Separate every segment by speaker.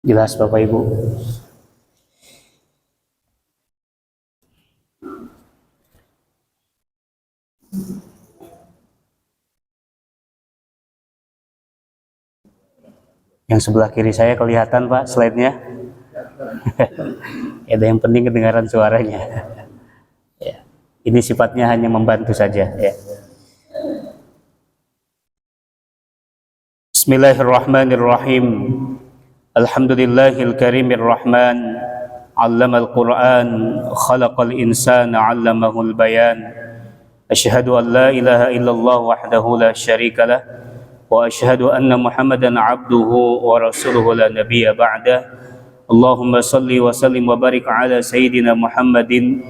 Speaker 1: Jelas Bapak Ibu? Yang sebelah kiri saya kelihatan Pak slide-nya? Ada yang penting kedengaran suaranya. Ya. Ini sifatnya hanya membantu saja. Ya. Bismillahirrahmanirrahim. Alhamdulillahil karimir rahman. 'Allamal Qur'an, khalaqal insana 'allamahul bayan. Asyhadu an la ilaha illallah wahdahu la syarikalah wa asyhadu anna Muhammadan 'abduhu wa rasuluhu la nabiyya ba'da. Allahumma salli wa sallim wa barik ala sayyidina Muhammadin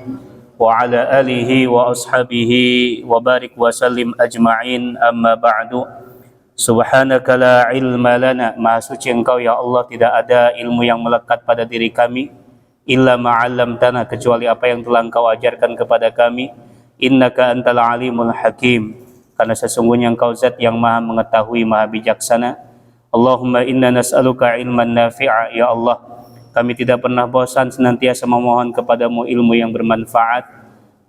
Speaker 1: wa ala alihi wa ashabihi wa barik wa sallim ajma'in, amma ba'du. Subhanaka la ilma lana, maha suci Engkau ya Allah, tidak ada ilmu yang melekat pada diri kami, illa ma'allamtana, kecuali apa yang telah Engkau ajarkan kepada kami. Innaka antal alimul hakim, karena sesungguhnya Engkau zat yang maha mengetahui, maha bijaksana. Allahumma inna nas'aluka ilman nafi'a, ya Allah, kami tidak pernah bosan senantiasa memohon kepadamu ilmu yang bermanfaat,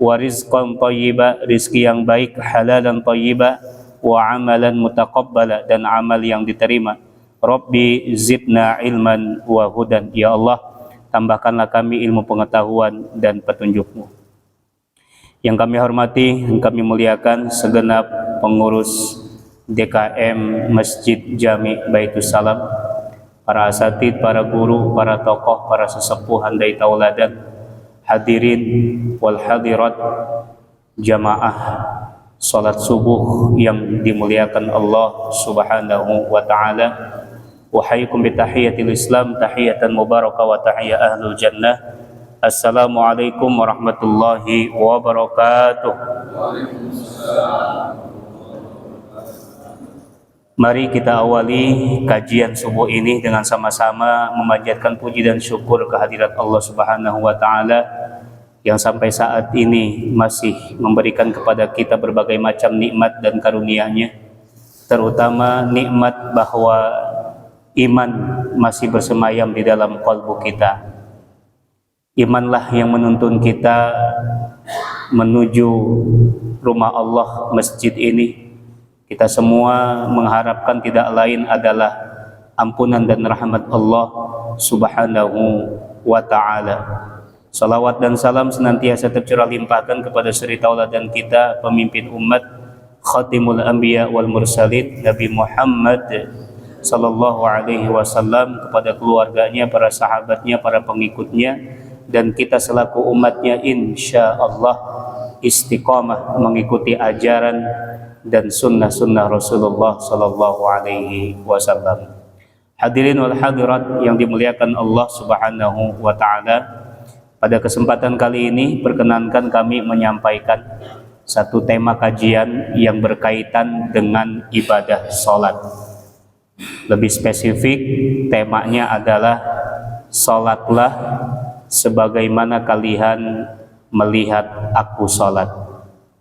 Speaker 1: wa rizqan thayyiba, rizki yang baik, halalan thayyiba, wa amalan mutaqabbala, dan amal yang diterima. Rabbi zidna ilman wa hudan, ya Allah, tambahkanlah kami ilmu pengetahuan dan petunjukmu. Yang kami hormati dan kami muliakan segenap pengurus DKM Masjid Jami Baitus Salam, para asatid, para guru, para tokoh, para sesepuh handai tauladan, hadirin wal hadirat, jamaah salat subuh yang dimuliakan Allah Subhanahu wa ta'ala. Wahaikum bitahiyatil Islam, tahiyatan mubarakah wa tahiyya ahlul jannah. Assalamualaikum warahmatullahi wabarakatuh. Mari kita awali kajian subuh ini dengan sama-sama memanjatkan puji dan syukur kehadirat Allah Subhanahu wa ta'ala yang sampai saat ini masih memberikan kepada kita berbagai macam nikmat dan karunia-Nya, terutama nikmat bahwa iman masih bersemayam di dalam kalbu kita. Imanlah yang menuntun kita menuju rumah Allah, masjid ini. Kita semua mengharapkan tidak lain adalah ampunan dan rahmat Allah Subhanahu wa ta'ala. Salawat dan salam senantiasa tercurah limpahkan kepada suri tauladan kita, pemimpin umat, khatimul anbiya wal mursalin, Nabi Muhammad sallallahu alaihi wasallam, kepada keluarganya, para sahabatnya, para pengikutnya, dan kita selaku umatnya insyaallah istiqamah mengikuti ajaran dan sunnah-sunnah Rasulullah sallallahu alaihi wasallam. Hadirin wal hadirat yang dimuliakan Allah Subhanahu wa ta'ala, pada kesempatan kali ini perkenankan kami menyampaikan satu tema kajian yang berkaitan dengan ibadah sholat. Lebih spesifik, temanya adalah sholatlah sebagaimana kalian melihat aku sholat.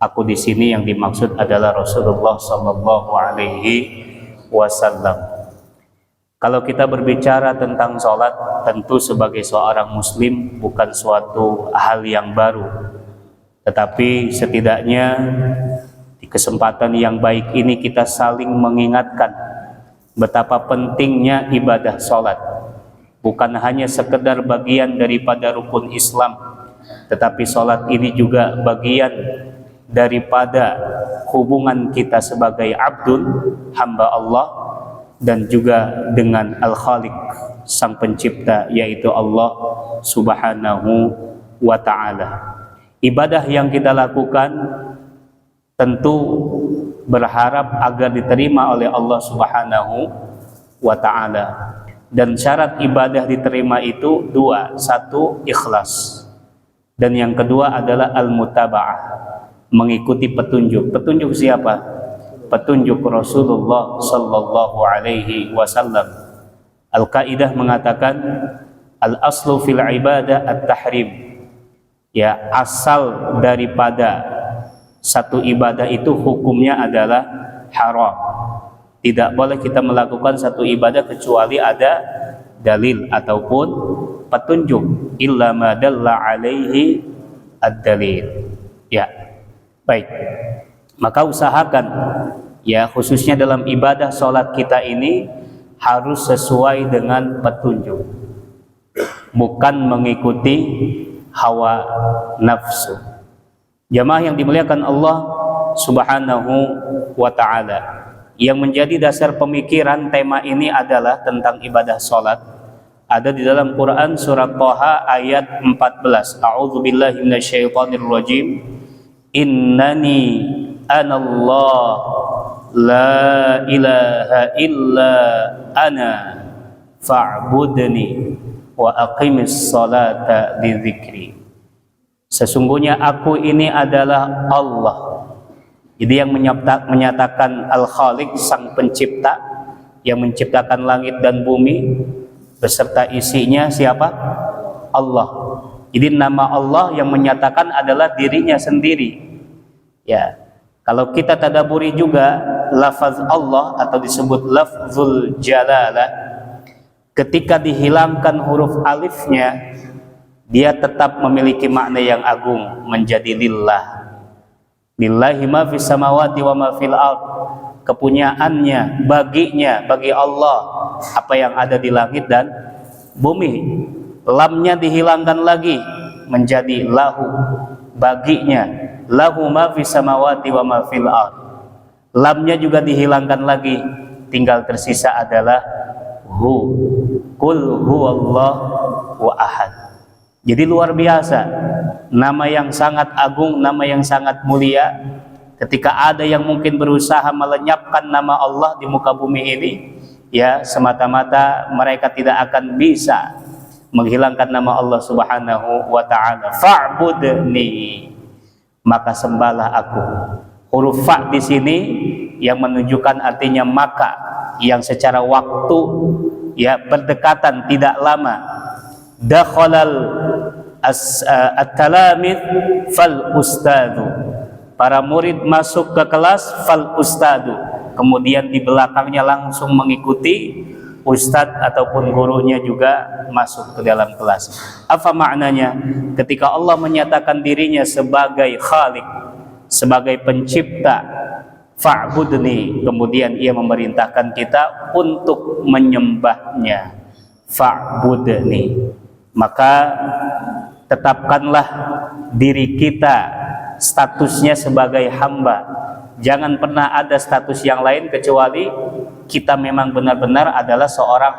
Speaker 1: Aku di sini yang dimaksud adalah Rasulullah Sallallahu Alaihi Wasallam. Kalau kita berbicara tentang sholat, tentu sebagai seorang muslim bukan suatu hal yang baru. Tetapi setidaknya di kesempatan yang baik ini kita saling mengingatkan betapa pentingnya ibadah sholat. Bukan hanya sekedar bagian daripada rukun Islam, tetapi sholat ini juga bagian daripada hubungan kita sebagai abdun, hamba Allah, dan juga dengan Al-Khaliq, Sang Pencipta, yaitu Allah Subhanahu wa ta'ala. Ibadah yang kita lakukan tentu berharap agar diterima oleh Allah Subhanahu wa ta'ala. Dan syarat ibadah diterima itu dua. Satu, ikhlas. Dan yang kedua adalah al-mutaba'ah, mengikuti petunjuk. Petunjuk siapa? Petunjuk Rasulullah Sallallahu Alaihi Wasallam. Al-Qaidah mengatakan al-aslu fil ibadah at-tahrim. Ya, asal daripada satu ibadah itu hukumnya adalah haram. Tidak boleh kita melakukan satu ibadah kecuali ada dalil ataupun petunjuk. Illa ma dalla alaihi ad-dalil. Ya, baik. Maka usahakan ya, khususnya dalam ibadah sholat kita ini harus sesuai dengan petunjuk, bukan mengikuti hawa nafsu. Jamaah yang dimuliakan Allah Subhanahu wa ta'ala, yang menjadi dasar pemikiran tema ini adalah tentang ibadah sholat. Ada di dalam Quran surat Thaha ayat 14. A'udzubillahi minasyaitonirrajim. Innani anallah la ilaha illa ana fa'budni wa aqimis salata li dzikri. Sesungguhnya aku ini adalah Allah. Jadi yang menyatakan Al-Khaliq, sang pencipta, yang menciptakan langit dan bumi beserta isinya siapa? Allah. Jadi nama Allah yang menyatakan adalah dirinya sendiri. Ya, kalau kita tadaburi juga lafaz Allah atau disebut lafzul jalalah, ketika dihilangkan huruf alifnya, dia tetap memiliki makna yang agung, menjadi lillah. Lillahi ma fis samawati wa ma fil ard. Kepunyaannya, baginya, bagi Allah apa yang ada di langit dan bumi. Lamnya dihilangkan lagi menjadi lahu, baginya. Lahu ma fis samawati wa ma fil ard. Lamnya juga dihilangkan lagi, tinggal tersisa adalah hu. Qul huwallahu ahad. Jadi luar biasa, nama yang sangat agung, nama yang sangat mulia. Ketika ada yang mungkin berusaha melenyapkan nama Allah di muka bumi ini, ya semata-mata mereka tidak akan bisa menghilangkan nama Allah Subhanahu wa ta'ala. Fa'budni, maka sembahlah aku. Huruf fa di sini yang menunjukkan artinya maka, yang secara waktu ya berdekatan, tidak lama. Dakhalal at-talamid fal ustadu, para murid masuk ke kelas, fal ustadu, kemudian di belakangnya langsung mengikuti ustadz ataupun gurunya juga masuk ke dalam kelas. Apa maknanya? Ketika Allah menyatakan dirinya sebagai Khaliq, sebagai pencipta, fa'budni, kemudian ia memerintahkan kita untuk menyembahnya. Fa'budni, maka tetapkanlah diri kita statusnya sebagai hamba. Jangan pernah ada status yang lain kecuali kita memang benar-benar adalah seorang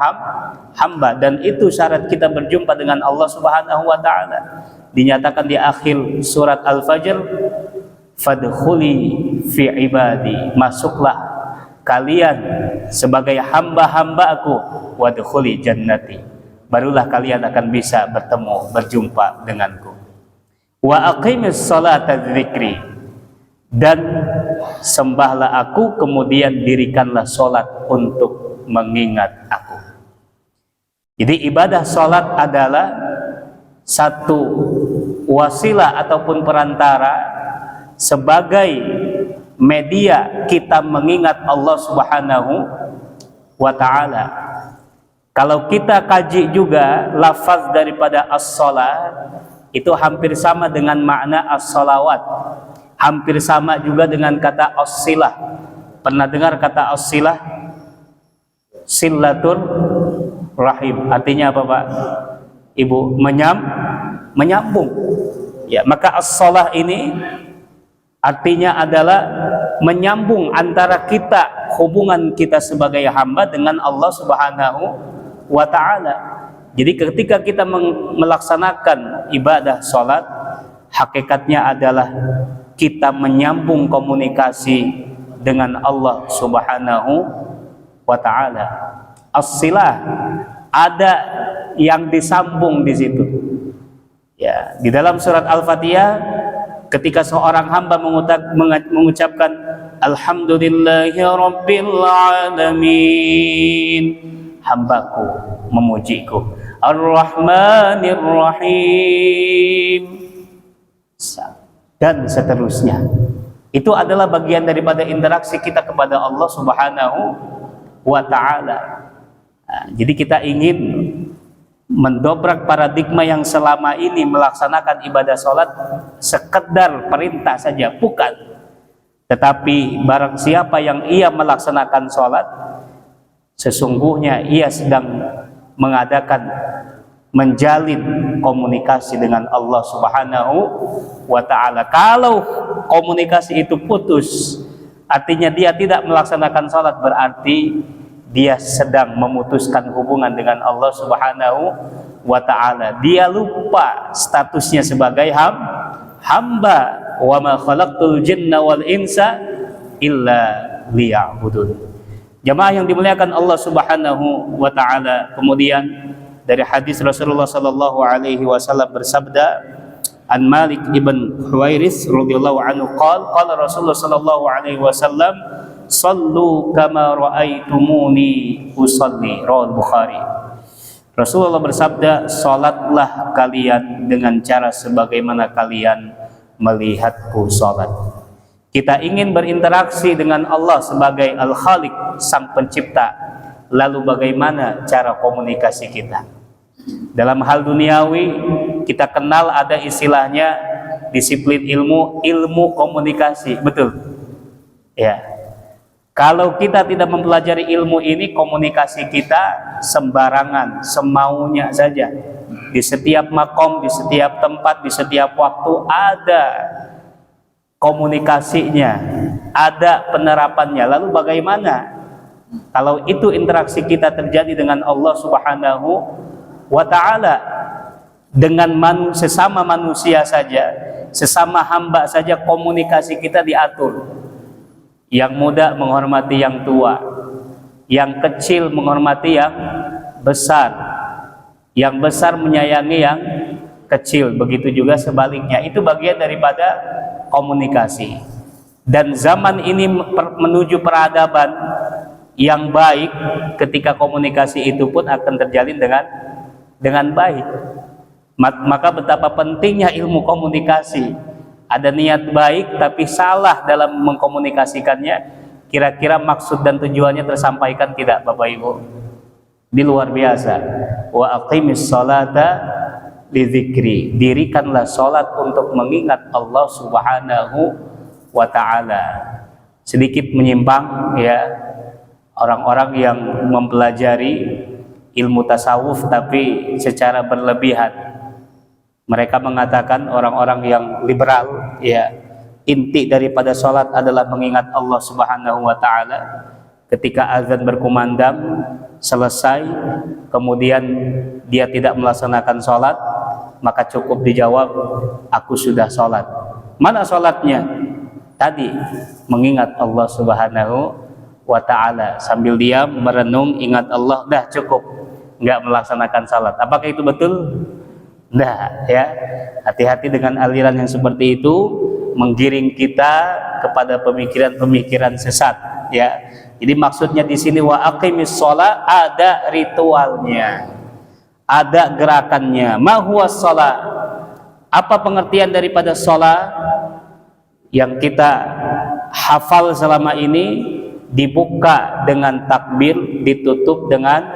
Speaker 1: hamba, dan itu syarat kita berjumpa dengan Allah Subhanahu wa ta'ala. Dinyatakan di akhir surat Al-Fajr, fadkhuli fi ibadi, masuklah kalian sebagai hamba-hamba-Aku, wadkhuli jannati, barulah kalian akan bisa bertemu, berjumpa denganku. Wa aqimis salata dzikri, dan sembahlah aku, kemudian dirikanlah solat untuk mengingat aku. Jadi ibadah solat adalah satu wasilah ataupun perantara sebagai media kita mengingat Allah Subhanahu wa ta'ala. Kalau kita kaji juga lafaz daripada as-salat, itu hampir sama dengan makna as-salawat, hampir sama juga dengan kata as-silah. Pernah dengar kata as-silah? Silatur rahim, artinya apa Pak Ibu? Menyambung. Ya, maka as-salah ini artinya adalah menyambung antara kita, hubungan kita sebagai hamba dengan Allah Subhanahu wa ta'ala. Jadi ketika kita melaksanakan ibadah sholat, hakikatnya adalah kita menyambung komunikasi dengan Allah Subhanahu wa ta'ala. As-silah, ada yang disambung di situ. Ya, di dalam surat Al-Fatihah, ketika seorang hamba mengucapkan Alhamdulillahi Rabbil Alamin, hambaku memujiku, Ar-Rahmanir Rahim, dan seterusnya. Itu adalah bagian daripada interaksi kita kepada Allah Subhanahu wa Ta'ala. Nah, jadi kita ingin mendobrak paradigma yang selama ini melaksanakan ibadah sholat sekedar perintah saja, bukan. Tetapi barang siapa yang ia melaksanakan sholat, sesungguhnya ia sedang menjalin komunikasi dengan Allah Subhanahu wa Ta'ala. Kalau komunikasi itu putus, artinya dia tidak melaksanakan sholat, berarti dia sedang memutuskan hubungan dengan Allah Subhanahu wa Ta'ala. Dia lupa statusnya sebagai hamba. Wa ma khalaqtul jinna wal insa illa liya'budun. Jamaah yang dimuliakan Allah Subhanahu wa Ta'ala, kemudian dari hadis Rasulullah sallallahu alaihi wasallam bersabda, an Malik ibn Huwairis radhiyallahu anhu qala Rasulullah sallallahu alaihi wasallam, sallu kama raaitumuni usalli, rawal Bukhari. Rasulullah bersabda, salatlah kalian dengan cara sebagaimana kalian melihatku salat. Kita ingin berinteraksi dengan Allah sebagai Al-Khaliq, Sang Pencipta. Lalu bagaimana cara komunikasi kita? Dalam hal duniawi, kita kenal ada istilahnya disiplin ilmu komunikasi, betul? Ya. Kalau kita tidak mempelajari ilmu ini, komunikasi kita sembarangan, semaunya saja. Di setiap makom, di setiap tempat, di setiap waktu ada komunikasinya, ada penerapannya. Lalu bagaimana kalau itu interaksi kita terjadi dengan Allah Subhanahu wa Ta'ala, dengan sesama manusia saja, sesama hamba saja, komunikasi kita diatur. Yang muda menghormati yang tua, yang kecil menghormati yang besar, yang besar menyayangi yang kecil, begitu juga sebaliknya. Itu bagian daripada komunikasi. Dan zaman ini menuju peradaban yang baik, ketika komunikasi itu pun akan terjalin dengan baik. Maka betapa pentingnya ilmu komunikasi. Ada niat baik tapi salah dalam mengkomunikasikannya, kira-kira maksud dan tujuannya tersampaikan tidak, Bapak Ibu? Di luar biasa. Wa aqimis sholata lidzikri, dirikanlah sholat untuk mengingat Allah Subhanahu wa Ta'ala. Sedikit menyimpang ya, orang-orang yang mempelajari ilmu tasawuf tapi secara berlebihan. Mereka mengatakan, orang-orang yang liberal ya, inti daripada sholat adalah mengingat Allah Subhanahu wa Ta'ala. Ketika azan berkumandang selesai, kemudian dia tidak melaksanakan sholat, maka cukup dijawab, aku sudah sholat. Mana sholatnya? Tadi mengingat Allah Subhanahu wa Ta'ala, sambil diam merenung ingat Allah, dah cukup, nggak melaksanakan sholat. Apakah itu betul? Nah, ya, hati-hati dengan aliran yang seperti itu, menggiring kita kepada pemikiran-pemikiran sesat. Ya, jadi maksudnya di sini wa aqimis sholat, ada ritualnya, ada gerakannya. Ma huwa sholat? Apa pengertian daripada sholat? Yang kita hafal selama ini, dibuka dengan takbir, ditutup dengan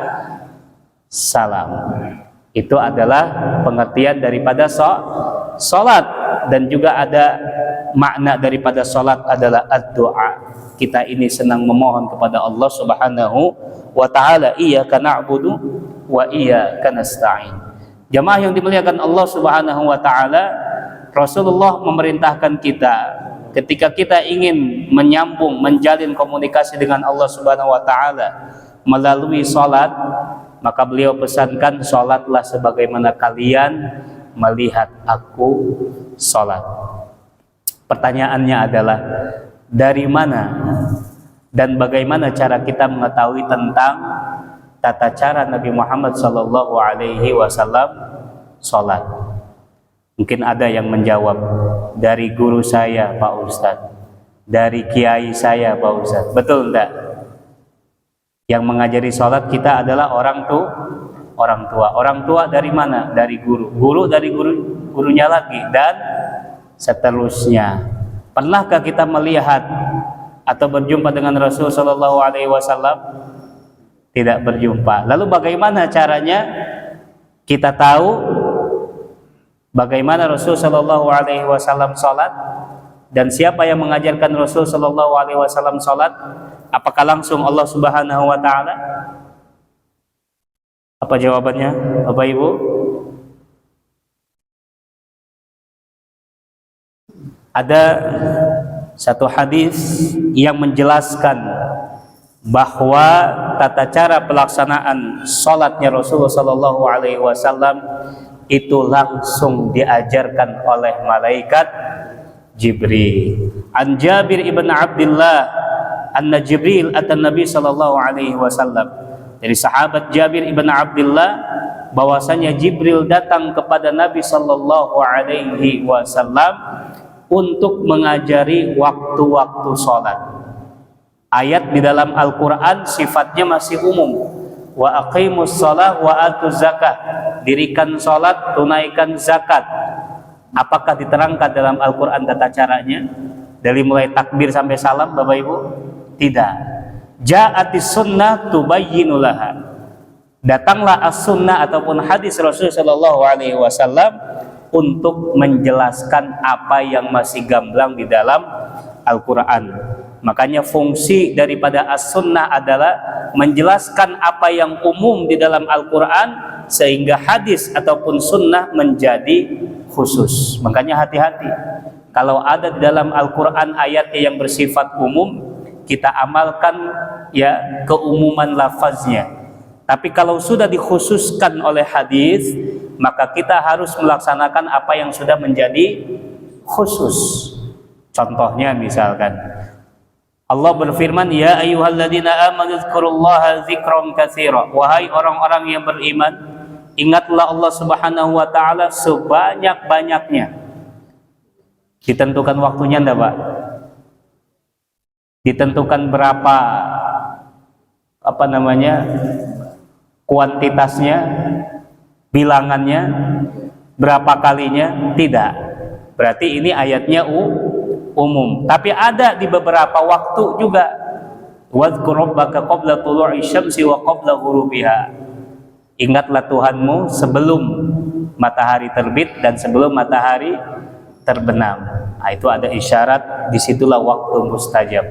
Speaker 1: salam. Itu adalah pengertian daripada sholat. Dan juga ada makna daripada sholat adalah ad-doa. Kita ini senang memohon kepada Allah Subhanahu wa Ta'ala. Iyyaka na'budu wa iyyaka nasta'in. Jamaah yang dimuliakan Allah Subhanahu wa Ta'ala, Rasulullah memerintahkan kita, ketika kita ingin menyambung, menjalin komunikasi dengan Allah Subhanahu wa Ta'ala melalui sholat, maka beliau pesankan, sholatlah sebagaimana kalian melihat aku sholat. Pertanyaannya adalah, dari mana dan bagaimana cara kita mengetahui tentang tata cara Nabi Muhammad SAW sholat? Mungkin ada yang menjawab, dari guru saya Pak Ustadz, dari kiai saya Pak Ustadz. Betul enggak? Yang mengajari sholat kita adalah orang tua. Orang tua dari mana? Dari guru. Guru dari gurunya lagi, dan seterusnya. Pernahkah kita melihat atau berjumpa dengan Rasul sallallahu alaihi wasallam? Tidak berjumpa. Lalu bagaimana caranya kita tahu bagaimana Rasul sallallahu alaihi wasallam salat dan siapa yang mengajarkan Rasul sallallahu alaihi wasallam salat? Apakah langsung Allah Subhanahu wa taala? Apa jawabannya, Bapak Ibu? Ada satu hadis yang menjelaskan bahwa tata cara pelaksanaan salatnya Rasulullah sallallahu alaihi wasallam itu langsung diajarkan oleh malaikat Jibril. An Jabir ibn Abdullah anna Jibril atan Nabi sallallahu alaihi wasallam. Dari sahabat Jabir ibn Abdullah bahwasanya Jibril datang kepada Nabi sallallahu alaihi wasallam untuk mengajari waktu-waktu salat. Ayat di dalam Al-Qur'an sifatnya masih umum. Wa aqimus shalah wa atuz zakah. Dirikan salat, tunaikan zakat. Apakah diterangkan dalam Al-Qur'an tata caranya? Dari mulai takbir sampai salam, Bapak Ibu? Tidak. Ja'atis sunnah tubayyinu laha. Datanglah as-sunnah ataupun hadis Rasul sallallahu alaihi wasallam untuk menjelaskan apa yang masih gamblang di dalam Al-Quran. Makanya fungsi daripada as-sunnah adalah menjelaskan apa yang umum di dalam Al-Quran sehingga hadis ataupun sunnah menjadi khusus. Makanya hati-hati kalau ada di dalam Al-Quran ayat yang bersifat umum, kita amalkan ya keumuman lafaznya. Tapi kalau sudah dikhususkan oleh hadis, maka kita harus melaksanakan apa yang sudah menjadi khusus. Contohnya misalkan Allah berfirman, ya ayyuhalladzina amanu dzkurullaha dzikran katsira. Wahai orang-orang yang beriman, ingatlah Allah Subhanahu wa taala sebanyak-banyaknya. Ditentukan waktunya enggak, Pak? Ditentukan berapa kuantitasnya, bilangannya, berapa kalinya? Tidak. Berarti ini ayatnya umum. Tapi ada di beberapa waktu juga. Wadhkur rabbaka qabla tulu'i syamsi wa qabla ghurubiha. Ingatlah Tuhanmu sebelum matahari terbit dan sebelum matahari terbenam. Nah, itu ada isyarat, disitulah waktu mustajab.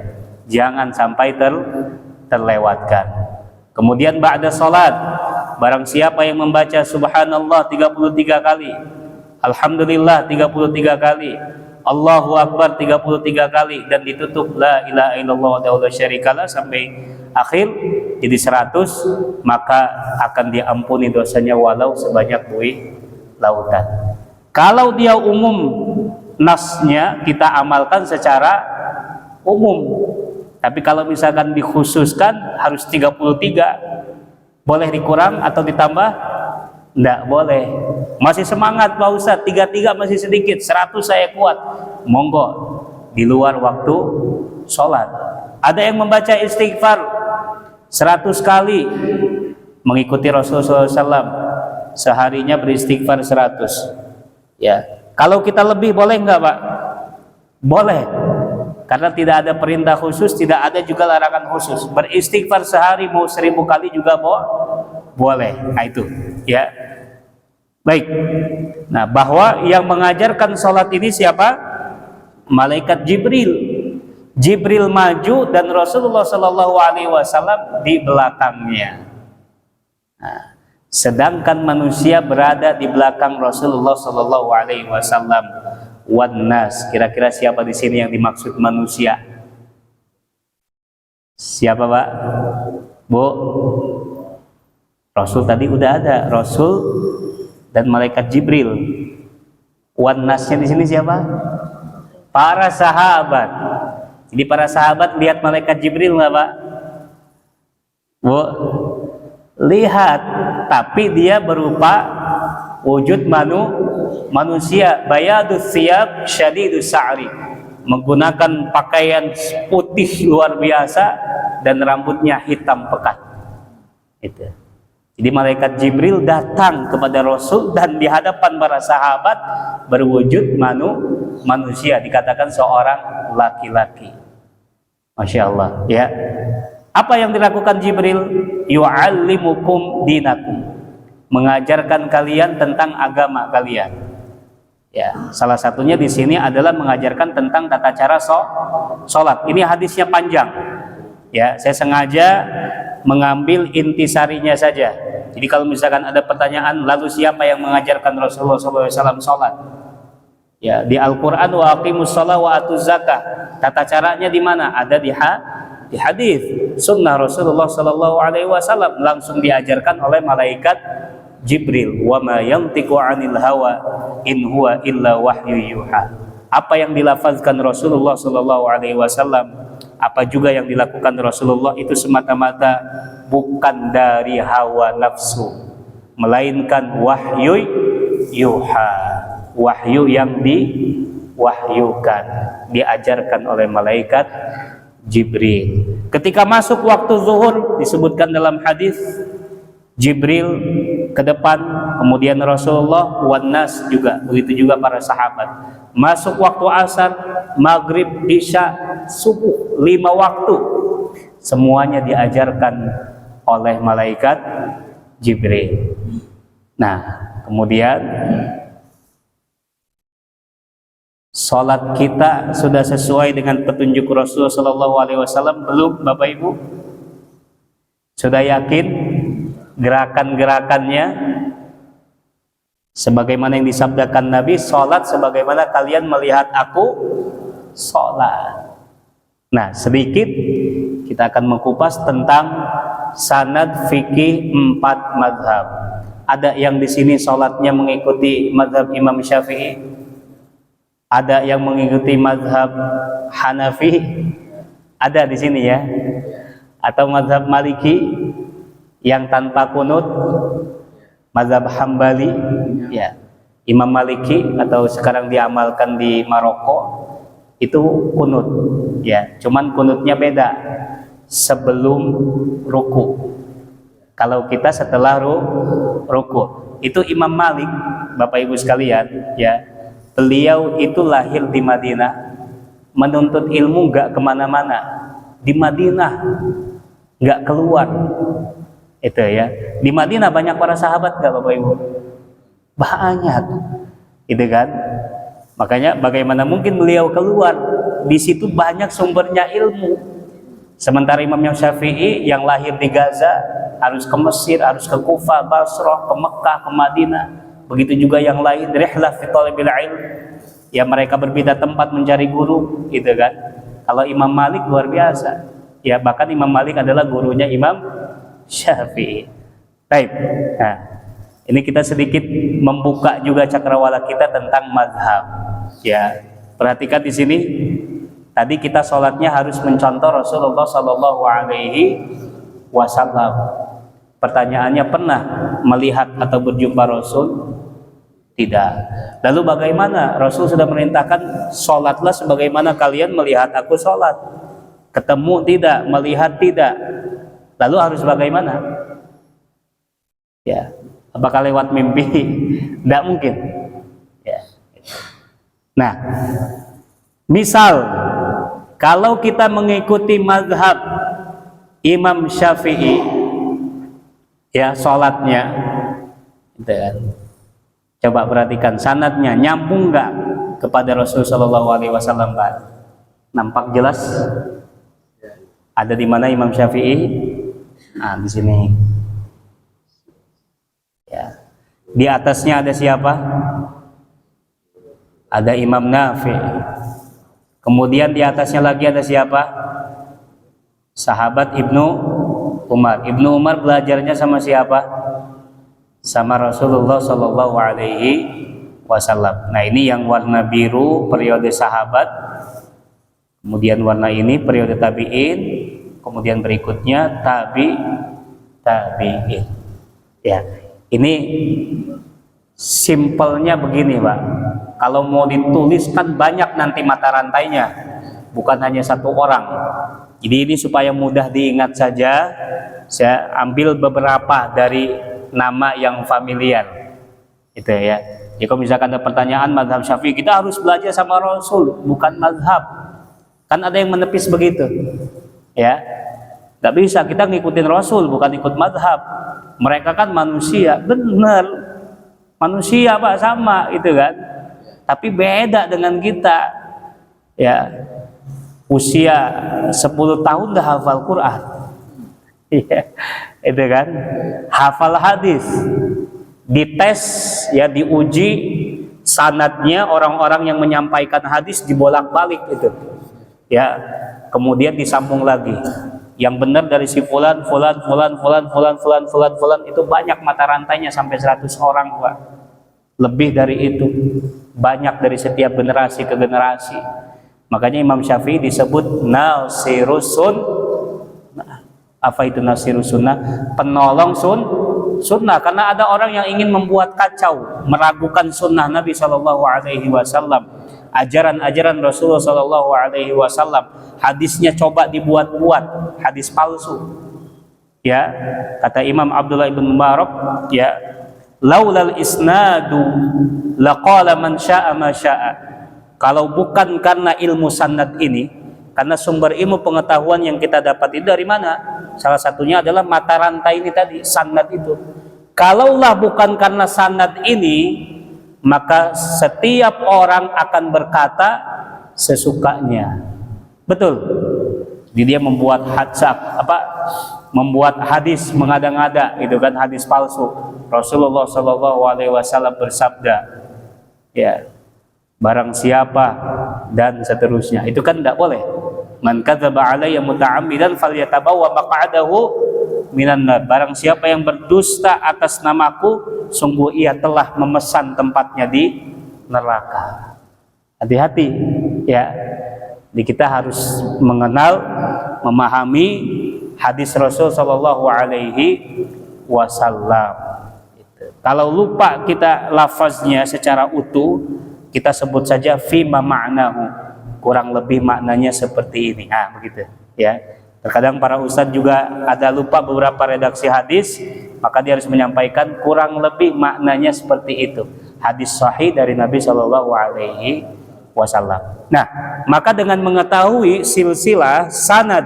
Speaker 1: Jangan sampai terlewatkan. Kemudian ba'da salat, barang siapa yang membaca subhanallah 33 kali, alhamdulillah 33 kali, Allahu akbar 33 kali, dan ditutup la ilaha illallah wa la syarikalah sampai akhir jadi 100, maka akan diampuni dosanya walau sebanyak buih lautan. Kalau dia umum nasnya kita amalkan secara umum. Tapi kalau misalkan dikhususkan harus 33, boleh dikurang atau ditambah? Tidak boleh. Masih semangat Pak Ustadz, 33 masih sedikit, 100 saya kuat. Monggo, di luar waktu sholat. Ada yang membaca istighfar 100 kali, mengikuti Rasulullah SAW, seharinya beristighfar 100. Ya, kalau kita lebih boleh nggak Pak? Boleh. Karena tidak ada perintah khusus, tidak ada juga larangan khusus. Beristighfar sehari mau 1000 kali juga boleh. Nah itu, ya. Baik. Nah, bahwa yang mengajarkan sholat ini siapa? Malaikat Jibril. Jibril maju dan Rasulullah Shallallahu Alaihi Wasallam di belakangnya. Nah, sedangkan manusia berada di belakang Rasulullah Shallallahu Alaihi Wasallam. Wannas, kira-kira siapa di sini yang dimaksud manusia? Siapa Pak? Bu? Rasul tadi udah ada, Rasul dan malaikat Jibril. Wannasnya di sini siapa? Para sahabat. Jadi para sahabat lihat malaikat Jibril nggak Pak? Bu? Lihat, tapi dia berupa wujud manusia, bayadus siyab syadidus sa'ri, menggunakan pakaian putih luar biasa dan rambutnya hitam pekat. Itu. Jadi malaikat Jibril datang kepada Rasul dan di hadapan para sahabat berwujud manusia, dikatakan seorang laki-laki. Masya Allah, ya. Apa yang dilakukan Jibril? Yu'allimukum dinakum, mengajarkan kalian tentang agama kalian. Ya, salah satunya di sini adalah mengajarkan tentang tata cara sholat. Ini hadisnya panjang. Ya, saya sengaja mengambil intisarinya saja. Jadi kalau misalkan ada pertanyaan, lalu siapa yang mengajarkan Rasulullah SAW sholat? Ya, di Al-Quran wa aqimus shalah wa atuz zakah. Tata caranya di mana? Ada di hadis. Sunnah Rasulullah SAW langsung diajarkan oleh malaikat Jibril. Wa ma yantiqu 'anil hawa in huwa illa wahyu yuha. Apa yang dilafazkan Rasulullah SAW, apa juga yang dilakukan Rasulullah itu semata-mata bukan dari hawa nafsu, melainkan wahyu yuha, wahyu yang diwahyukan, diajarkan oleh malaikat Jibril. Ketika masuk waktu zuhur, disebutkan dalam hadis, Jibril ke depan, kemudian Rasulullah, wannas juga, begitu juga para sahabat. Masuk waktu asar, maghrib, isya, subuh, 5 waktu, semuanya diajarkan oleh malaikat Jibril. Nah, kemudian sholat kita sudah sesuai dengan petunjuk Rasulullah SAW belum, Bapak Ibu? Sudah yakin gerakan-gerakannya? Sebagaimana yang disabdakan Nabi, sholat sebagaimana kalian melihat aku sholat. Nah, sedikit kita akan mengupas tentang sanad fikih 4 madhab. Ada yang di sini sholatnya mengikuti madhab Imam Syafi'i, ada yang mengikuti madhab Hanafi, ada di sini ya, atau madhab Maliki yang tanpa kunut, mazhab Hambali, ya, Imam Maliki atau sekarang diamalkan di Maroko itu kunut, ya, cuman kunutnya beda, sebelum ruku. Kalau kita setelah ruku, itu Imam Malik, Bapak Ibu sekalian, ya, beliau itu lahir di Madinah, menuntut ilmu nggak kemana-mana, di Madinah, nggak keluar. Itu ya, di Madinah banyak para sahabat nggak, Bapak Ibu? Banyak, itu kan? Makanya bagaimana mungkin beliau keluar? Di situ banyak sumbernya ilmu. Sementara Imam Syafi'i yang lahir di Gaza harus ke Mesir, harus ke Kufah, Basrah, ke Mekah, ke Madinah. Begitu juga yang lain, rihlah fi thalabil ilm. Ya, mereka berpindah tempat mencari guru, gitu kan? Kalau Imam Malik luar biasa. Ya, bahkan Imam Malik adalah gurunya Imam Syafi'i. Baik. Nah, ini kita sedikit membuka juga cakrawala kita tentang mazhab. Ya, perhatikan di sini. Tadi kita sholatnya harus mencontoh Rasulullah Sallallahu Alaihi Wasallam. Pertanyaannya, pernah melihat atau berjumpa Rasul? Tidak. Lalu bagaimana? Rasul sudah merintahkan sholatlah sebagaimana kalian melihat aku sholat. Ketemu tidak, melihat tidak. Lalu harus bagaimana? Ya, apakah lewat mimpi? Tidak mungkin. Ya. Nah, misal kalau kita mengikuti mazhab Imam Syafi'i, ya, sholatnya, gitu kan? Coba perhatikan sanadnya, nyambung nggak kepada Rasulullah SAW, Pak? Nampak jelas? Ada di mana Imam Syafi'i? Nah, di sini. Ya. Di atasnya ada siapa? Ada Imam Nafi'. Kemudian di atasnya lagi ada siapa? Sahabat Ibnu Umar. Ibnu Umar belajarnya sama siapa? Sama Rasulullah Sallallahu Alaihi Wasallam. Nah, ini yang warna biru periode sahabat. Kemudian warna ini periode tabi'in. Kemudian berikutnya tabi'in. Ya, ini simpelnya begini, Pak. Kalau mau ditulis kan banyak nanti mata rantainya, bukan hanya satu orang. Jadi ini supaya mudah diingat saja. saya ambil beberapa dari nama yang familiar itu ya. Jadi kalau misalkan ada pertanyaan mazhab Syafi'i, kita harus belajar sama Rasul, bukan mazhab. Kan ada yang menepis begitu. Ya. Nggak bisa, kita ngikutin Rasul, bukan ikut mazhab. Mereka kan manusia, benar. Manusia Pak, sama itu kan. Tapi beda dengan kita. Ya. Usia 10 tahun dah hafal Quran. Iya. Itu kan. Hafal hadis. Dites ya, diuji sanadnya, orang-orang yang menyampaikan hadis dibolak-balik itu ya, kemudian disambung lagi yang benar dari si fulan itu banyak mata rantainya, sampai 100 orang Pak, lebih dari itu, banyak dari setiap generasi ke generasi. Makanya Imam Syafi'i disebut Nasirus Sunnah. Apa itu Nasirus Sunnah? Penolong sunnah, karena ada orang yang ingin membuat kacau, meragukan sunnah Nabi Shallallahu Alaihi Wasallam, ajaran-ajaran Rasulullah Shallallahu Alaihi Wasallam, hadisnya coba dibuat-buat, hadis palsu. Ya, kata Imam Abdullah ibn Mubarak, ya, laulal isnadu laqala man syaa ma syaa. Kalau bukan karena ilmu sanad ini, karena sumber ilmu pengetahuan yang kita dapat itu dari mana? Salah satunya adalah mata rantai ini tadi, sanad itu. Kalaulah bukan karena sanad ini, maka setiap orang akan berkata sesukanya. Betul. Dia membuat membuat hadis mengada-ngada, itu kan hadis palsu. Rasulullah Shallallahu Alaihi Wasallam bersabda, ya, barang siapa dan seterusnya. Itu kan tidak boleh. Man kadzaba alayya muta'ammidan falyatabawwa maq'adahu minan nar. Barang siapa yang berdusta atas namaku, sungguh ia telah memesan tempatnya di neraka. Hati-hati ya. Jadi kita harus mengenal, memahami hadis Rasul Shallallahu Alaihi Wasallam. Kalau lupa kita lafaznya secara utuh, kita sebut saja fima ma'nahu, kurang lebih maknanya seperti ini. Begitu ya. Terkadang para ustadz juga ada lupa beberapa redaksi hadis, maka dia harus menyampaikan kurang lebih maknanya seperti itu. Hadis sahih dari Nabi Shallallahu Alaihi Wasallam. Nah, maka dengan mengetahui silsilah sanad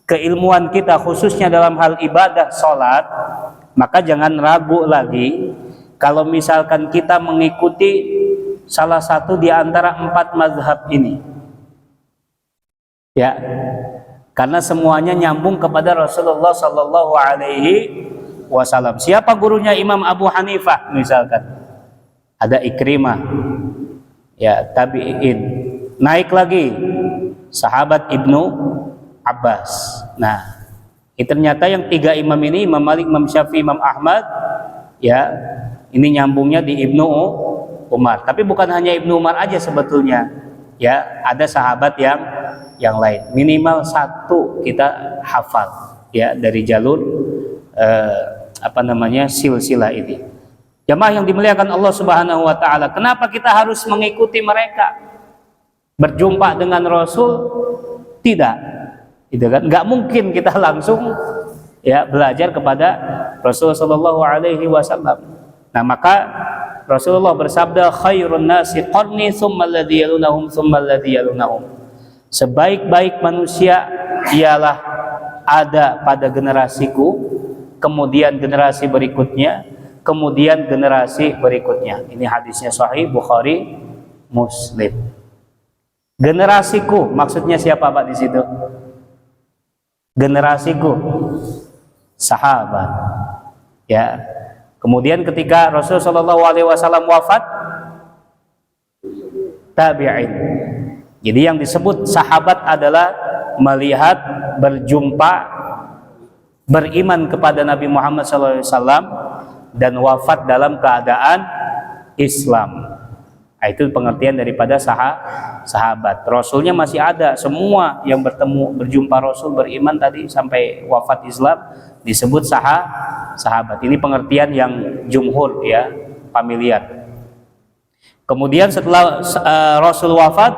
Speaker 1: keilmuan kita, khususnya dalam hal ibadah sholat, maka jangan ragu lagi kalau misalkan kita mengikuti salah satu di antara 4 mazhab ini, ya, karena semuanya nyambung kepada Rasulullah Sallallahu Alaihi Wasallam. Siapa gurunya Imam Abu Hanifah misalkan? Ada Ikrimah, ya, tabi'in. Naik lagi sahabat Ibnu Abbas. Nah, ternyata yang 3 imam ini, Imam Malik, Imam Syafi'i, Imam Ahmad, ya, ini nyambungnya di Ibnu Umar. Tapi bukan hanya Ibnu Umar aja sebetulnya, ya, ada sahabat yang lain. Minimal 1 kita hafal, ya, dari jalur silsilah ini. Jamaah yang dimuliakan Allah Subhanahu wa taala, kenapa kita harus mengikuti mereka? Berjumpa dengan Rasul tidak, itu kan nggak mungkin kita langsung ya belajar kepada Rasul Sallallahu Alaihi Wasallam. Nah, maka Rasulullah bersabda, khairun nasi qarni tsumma alladhi yalunahum tsumma alladhi yalunahum. Sebaik-baik manusia ialah ada pada generasiku, kemudian generasi berikutnya, kemudian generasi berikutnya. Ini hadisnya sahih Bukhari Muslim. Generasiku maksudnya siapa Pak di situ? Generasiku sahabat. Ya. Kemudian ketika Rasul Shallallahu Alaihi Wasallam wafat, tabi'in. Jadi yang disebut sahabat adalah melihat, berjumpa, beriman kepada Nabi Muhammad SAW dan wafat dalam keadaan Islam. Itu pengertian daripada sahabat. Rasulnya masih ada, semua yang berjumpa Rasul, beriman tadi sampai wafat Islam disebut sahabat. Ini pengertian yang jumhur, ya, familiar. Kemudian setelah Rasul wafat,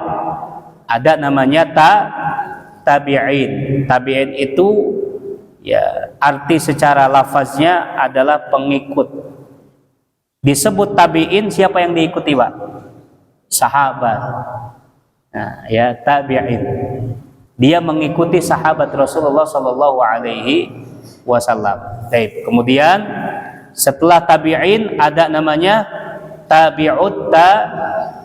Speaker 1: ada namanya tabi'in. Tabi'in itu Ya, arti secara lafaznya adalah pengikut. Disebut tabi'in, siapa yang diikuti, Pak? Sahabat. Nah, ya, tabi'in. Dia mengikuti sahabat Rasulullah Shallallahu Alaihi Wasallam. Baik. Kemudian setelah tabi'in ada namanya tabi'ut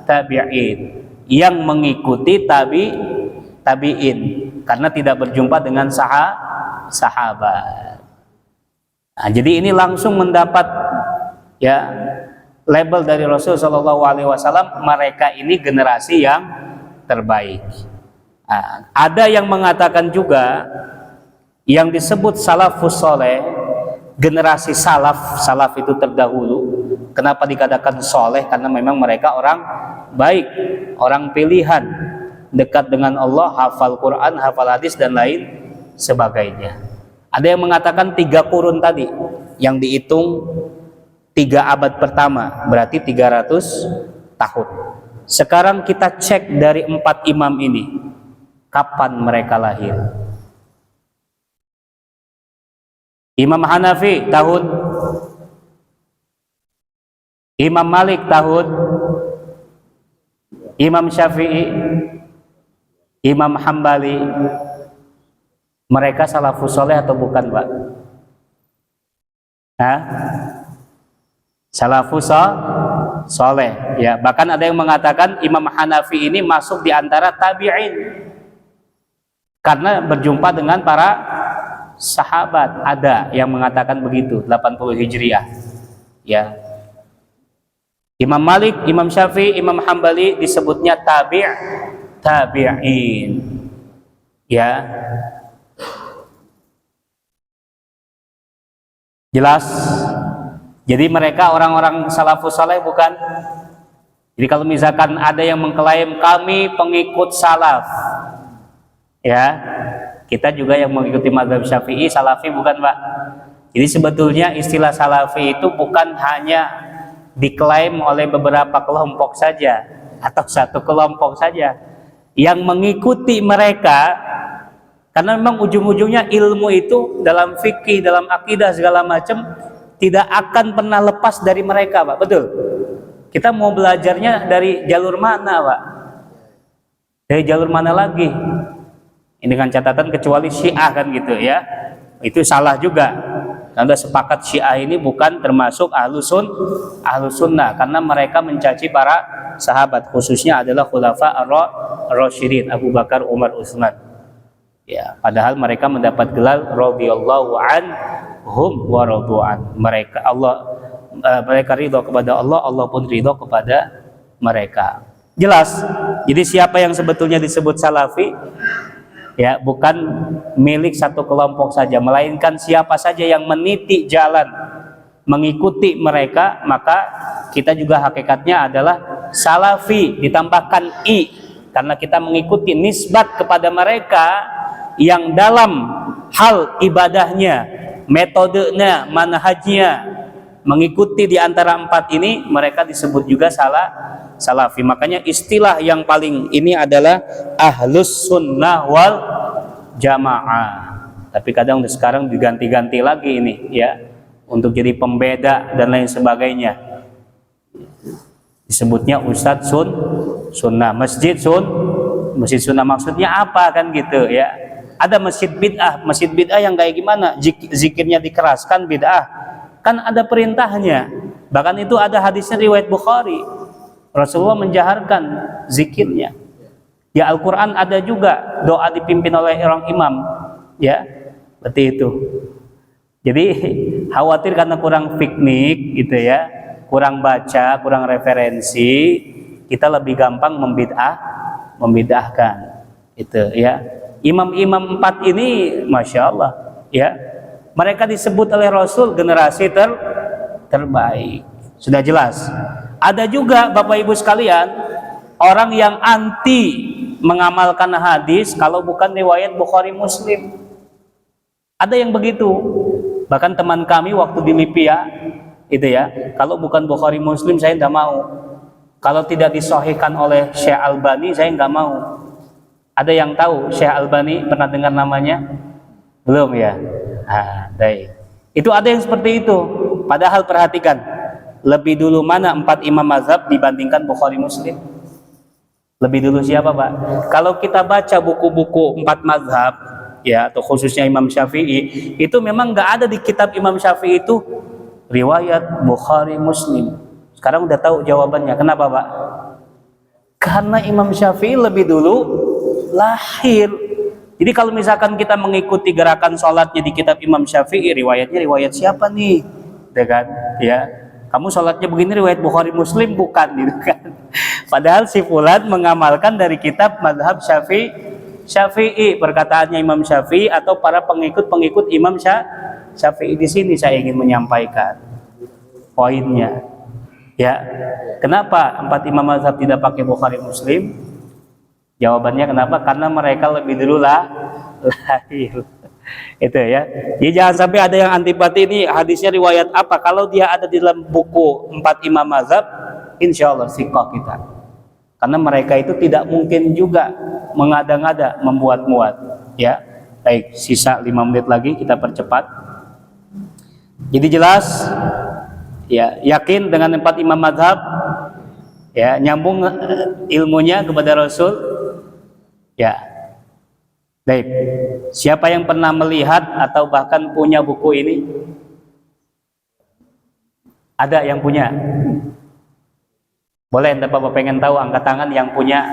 Speaker 1: tabi'in, yang mengikuti tabi'in karena tidak berjumpa dengan sahabat. Nah, jadi ini langsung mendapat ya label dari Rasul Shallallahu Alaihi Wasallam, mereka ini generasi yang terbaik. Nah, ada yang mengatakan juga yang disebut salafus soleh, generasi salaf itu terdahulu. Kenapa dikatakan soleh? Karena memang mereka orang baik, orang pilihan, dekat dengan Allah, hafal Quran, hafal hadis dan lain sebagainya. Ada yang mengatakan 3 kurun tadi yang dihitung 3 abad pertama, berarti 300 tahun. Sekarang kita cek dari 4 imam ini, kapan mereka lahir. Imam Hanafi tahun, Imam Malik tahun, Imam Syafi'i, Imam Hambali, mereka salafus soleh atau bukan, Pak? Hah? Salafus soleh, ya. Bahkan ada yang mengatakan Imam Hanafi ini masuk di antara tabi'in karena berjumpa dengan para sahabat. Ada yang mengatakan begitu, 80 Hijriah, ya. Imam Malik, Imam Syafi'i, Imam Hambali disebutnya tabi'in, ya. Jelas? Jadi mereka orang-orang salafus saleh bukan? Jadi kalau misalkan ada yang mengklaim kami pengikut salaf, ya, kita juga yang mengikuti mazhab Syafi'i salafi bukan, Pak? Jadi sebetulnya istilah salafi itu bukan hanya diklaim oleh beberapa kelompok saja atau satu kelompok saja yang mengikuti mereka, karena memang ujung-ujungnya ilmu itu dalam fikih, dalam akidah segala macam tidak akan pernah lepas dari mereka, Pak. Betul? Kita mau belajarnya dari jalur mana, Pak? Dari jalur mana lagi? Ini dengan catatan kecuali Syiah kan gitu ya. Itu salah juga. Anda sepakat Syiah ini bukan termasuk ahlus sunnah karena mereka mencaci para sahabat, khususnya adalah khulafa ar-rasyidin Abu Bakar, Umar, Utsman. Ya, padahal mereka mendapat gelar radhiyallahu anhum wa radu'an. Mereka ridho kepada Allah, Allah pun ridho kepada mereka. Jelas. Jadi siapa yang sebetulnya disebut salafi, ya, bukan milik satu kelompok saja, melainkan siapa saja yang meniti jalan mengikuti mereka, maka kita juga hakikatnya adalah salafi, ditambahkan i, karena kita mengikuti nisbat kepada mereka yang dalam hal ibadahnya, metodenya, manhajnya mengikuti di antara 4 ini, mereka disebut juga salafi. Makanya istilah yang paling ini adalah ahlus sunnah wal jamaah. Tapi kadang sekarang diganti-ganti lagi ini, ya, untuk jadi pembeda dan lain sebagainya. Disebutnya ustadz sunnah, masjid sunnah, maksudnya apa kan gitu ya. Ada masjid bid'ah yang kayak gimana? Zikirnya dikeraskan, bid'ah. Kan ada perintahnya. Bahkan itu ada hadisnya riwayat Bukhari. Rasulullah menjaharkan zikirnya. Ya, Al-Quran ada juga doa dipimpin oleh orang imam. Ya, seperti itu. Jadi khawatir karena kurang piknik gitu ya, kurang baca, kurang referensi, kita lebih gampang membid'ahkan. Itu ya. Imam-imam 4 ini, masya Allah, ya, mereka disebut oleh Rasul generasi terbaik. Sudah jelas. Ada juga Bapak Ibu sekalian orang yang anti mengamalkan hadis kalau bukan riwayat Bukhari Muslim. Ada yang begitu. Bahkan teman kami waktu di Libya itu ya, kalau bukan Bukhari Muslim saya tidak mau. Kalau tidak disahihkan oleh Syekh Albani saya nggak mau. Ada yang tahu Syekh Albani, pernah dengar namanya? Belum ya? Baik. Itu ada yang seperti itu. Padahal perhatikan, lebih dulu mana 4 imam mazhab dibandingkan Bukhari Muslim? Lebih dulu siapa, Pak? Kalau kita baca buku-buku 4 mazhab, ya, atau khususnya Imam Syafi'i, itu memang nggak ada di kitab Imam Syafi'i itu riwayat Bukhari Muslim. Sekarang udah tahu jawabannya. Kenapa, Pak? Karena Imam Syafi'i lebih dulu lahir. Jadi kalau misalkan kita mengikuti gerakan sholatnya di kitab Imam Syafi'i, riwayatnya riwayat siapa nih? Kan? Ya, kamu sholatnya begini riwayat Bukhari Muslim bukan, gitu kan? Padahal si fulan mengamalkan dari kitab mazhab Syafi'i, perkataannya Imam Syafi'i atau para pengikut-pengikut Imam Syafi'i. Di sini saya ingin menyampaikan poinnya. Ya, kenapa 4 imam mazhab tidak pakai Bukhari Muslim? Jawabannya kenapa? Karena mereka lebih dulu lahir. Itu ya. Jadi jangan sampai ada yang antipati, ini hadisnya riwayat apa. Kalau dia ada di dalam buku 4 imam mazhab, insya Allah siqah kita. Karena mereka itu tidak mungkin juga mengada-ngada, membuat-buat. Ya, baik. Sisa 5 menit lagi, kita percepat. Jadi jelas. Ya, yakin dengan 4 imam mazhab, ya, nyambung ilmunya kepada Rasul. Ya, baik. Siapa yang pernah melihat atau bahkan punya buku ini? Ada yang punya? Boleh, anda Bapak pengen tahu, angkat tangan yang punya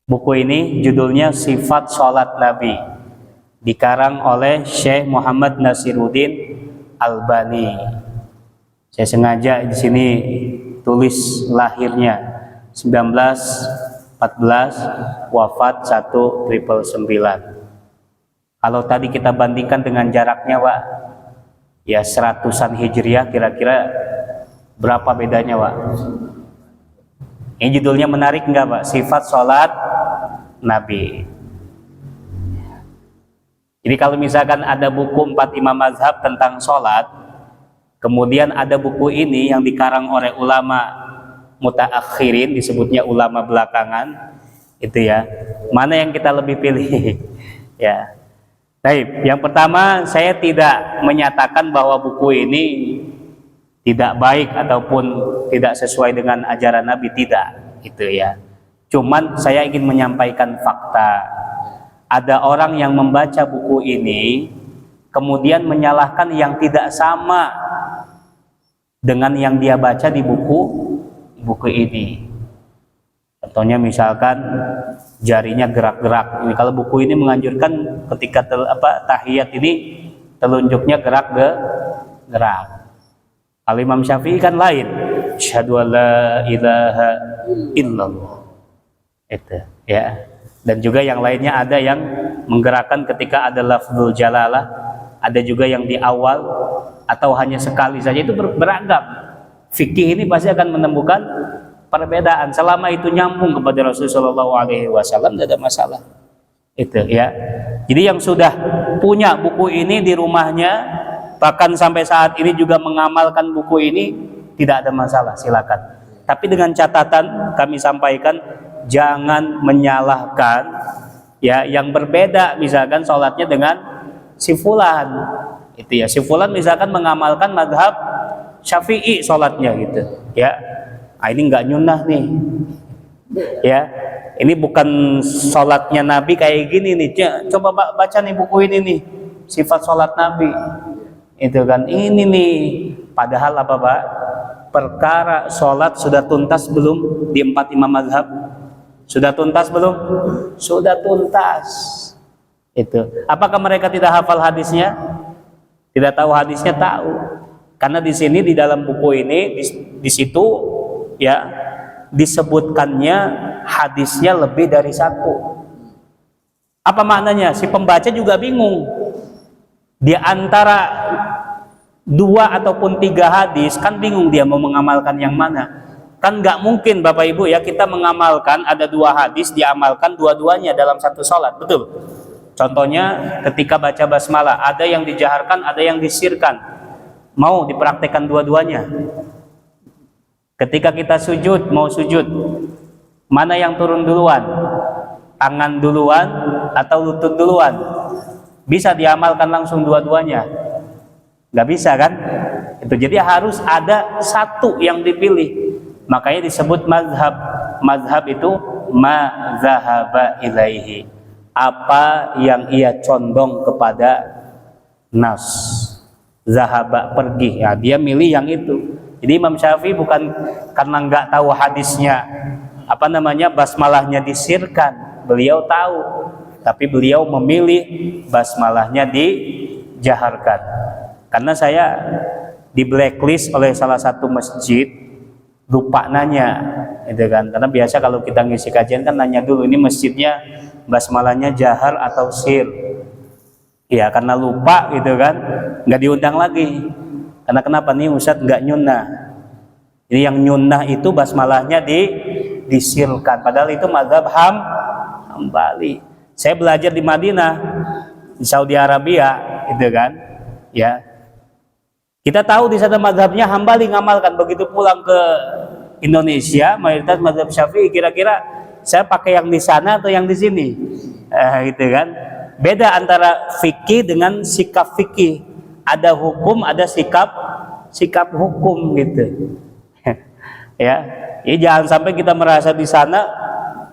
Speaker 1: buku ini. Judulnya Sifat Sholat Nabi, dikarang oleh Syekh Muhammad Nasiruddin Albani. Saya sengaja di sini tulis lahirnya 1914, wafat 1999. Kalau tadi kita bandingkan dengan jaraknya, Pak, ya 100-an Hijriah, kira-kira berapa bedanya, Pak? Ini judulnya menarik enggak, Pak? Sifat Sholat Nabi. Jadi kalau misalkan ada buku 4 imam mazhab tentang sholat, kemudian ada buku ini yang dikarang oleh ulama mutaakhirin, disebutnya ulama belakangan, itu ya. Mana yang kita lebih pilih? Ya. Baik, yang pertama, saya tidak menyatakan bahwa buku ini tidak baik ataupun tidak sesuai dengan ajaran Nabi, tidak, itu ya. Cuman saya ingin menyampaikan fakta. Ada orang yang membaca buku ini kemudian menyalahkan yang tidak sama dengan yang dia baca di buku ini. Contohnya misalkan jarinya gerak-gerak. Ini kalau buku ini menganjurkan ketika tahiyat ini telunjuknya gerak. Kalau Imam Syafi'i kan lain. Asyhadu an la ilaha illallah. Itu ya. Dan juga yang lainnya ada yang menggerakkan ketika ada lafzul jalalah, ada juga yang di awal atau hanya sekali saja. Itu beragam. Fikih ini pasti akan menemukan perbedaan. Selama itu nyambung kepada Rasulullah SAW, tidak ada masalah. Itu ya. Jadi yang sudah punya buku ini di rumahnya, bahkan sampai saat ini juga mengamalkan buku ini, tidak ada masalah, silakan. Tapi dengan catatan kami sampaikan, jangan menyalahkan ya yang berbeda, misalkan sholatnya dengan si fulan. Itu ya, si fulan misalkan mengamalkan mazhab Syafi'i sholatnya gitu ya. Ini nggak nyunah nih ya, ini bukan sholatnya Nabi kayak gini nih. Coba baca nih buku ini nih, sifat sholat Nabi itu kan, ini nih. Padahal apa, Pak? Perkara sholat sudah tuntas belum di 4 imam mazhab? Sudah tuntas belum? Sudah tuntas. Itu. Apakah mereka tidak hafal hadisnya? Tidak tahu hadisnya? Tahu. Karena di sini di dalam buku ini di situ ya disebutkannya hadisnya lebih dari 1. Apa maknanya? Si pembaca juga bingung. Di antara 2 ataupun 3 hadis kan bingung dia mau mengamalkan yang mana. Kan nggak mungkin Bapak Ibu ya kita mengamalkan ada 2 hadis diamalkan dua-duanya dalam satu sholat, betul? Contohnya ketika baca basmalah, ada yang dijaharkan, ada yang disirkan. Mau dipraktekkan dua-duanya. Ketika kita sujud, mau sujud, mana yang turun duluan? Tangan duluan atau lutut duluan? Bisa diamalkan langsung dua-duanya? Nggak bisa kan? Itu jadi harus ada satu yang dipilih. Makanya disebut mazhab. Mazhab itu ma zahaba ilaihi, apa yang ia condong kepada nas. Zahaba pergi, ya dia milih yang itu. Jadi Imam Syafi'i bukan karena nggak tahu hadisnya, basmalahnya disirkan, beliau tahu, tapi beliau memilih basmalahnya dijaharkan. Karena saya di blacklist oleh salah satu masjid, lupa nanya, gitu kan? Karena biasa kalau kita ngisi kajian kan nanya dulu, ini masjidnya basmalahnya jahar atau sir. Ya karena lupa gitu kan, nggak diundang lagi. Karena kenapa nih Ustadz nggak nyunnah? Jadi yang nyunnah itu basmalahnya disirkan. Padahal itu mazhab Hambali. Saya belajar di Madinah, di Saudi Arabia, gitu kan? Ya, kita tahu di sana mazhabnya Hambali ngamalkan. Begitu pulang ke Indonesia, mayoritas mazhab Syafi'i. Kira-kira saya pakai yang di sana atau yang di sini? Gitu kan? Beda antara fikih dengan sikap fikih. Ada hukum, ada sikap hukum gitu. Ya, jadi jangan sampai kita merasa di sana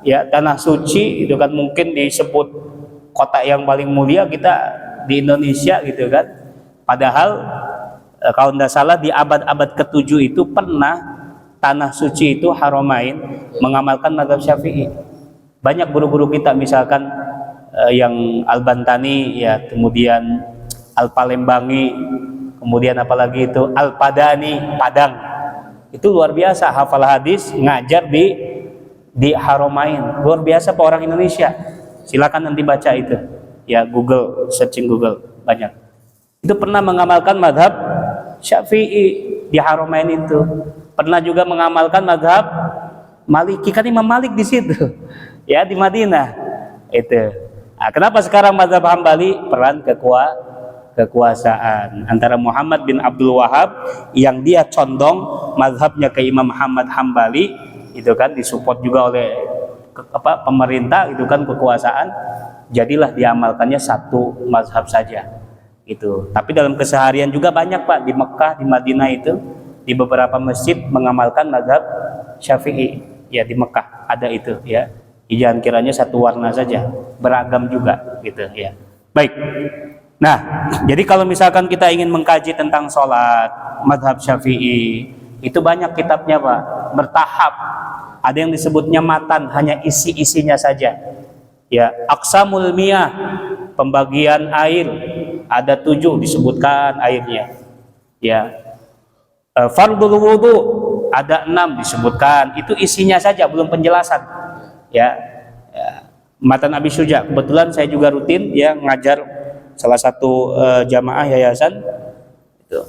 Speaker 1: ya tanah suci itu kan mungkin disebut kota yang paling mulia, kita di Indonesia gitu kan. Padahal kalau tidak salah di abad-abad ke-7 itu pernah tanah suci itu Haramain mengamalkan mazhab Syafi'i. Banyak guru-guru kita misalkan yang Al-Bantani ya, kemudian Al-Palembangi, kemudian apalagi itu Al-Padani, Padang. Itu luar biasa hafal hadis, ngajar di Haramain. Luar biasa Pak orang Indonesia. Silakan nanti baca itu. Ya Google, searching Google banyak. Itu pernah mengamalkan mazhab Syafi'i di Haramain itu. Pernah juga mengamalkan mazhab Maliki, kan Imam Malik di situ. Ya di Madinah. Itu. Nah, kenapa sekarang mazhab Hambali? Peran kekuasaan antara Muhammad bin Abdul Wahab yang dia condong mazhabnya ke Imam Muhammad Hambali, itu kan disupport juga oleh pemerintah, itu kan kekuasaan. Jadilah diamalkannya satu mazhab saja. Itu. Tapi dalam keseharian juga banyak Pak di Mekah, di Madinah itu di beberapa masjid mengamalkan mazhab Syafi'i. Ya di Mekah ada itu ya. Jangan kiranya satu warna saja, beragam juga gitu ya. Baik. Nah, jadi kalau misalkan kita ingin mengkaji tentang sholat mazhab Syafi'i, itu banyak kitabnya Pak, bertahap. Ada yang disebutnya matan, hanya isi-isinya saja. Ya, aqsamul miyah, pembagian air, ada 7 disebutkan airnya. Ya, fardul wudu ada 6 disebutkan. Itu isinya saja, belum penjelasan. Ya, matan Abi Syuja. Kebetulan saya juga rutin ya ngajar salah satu jamaah yayasan itu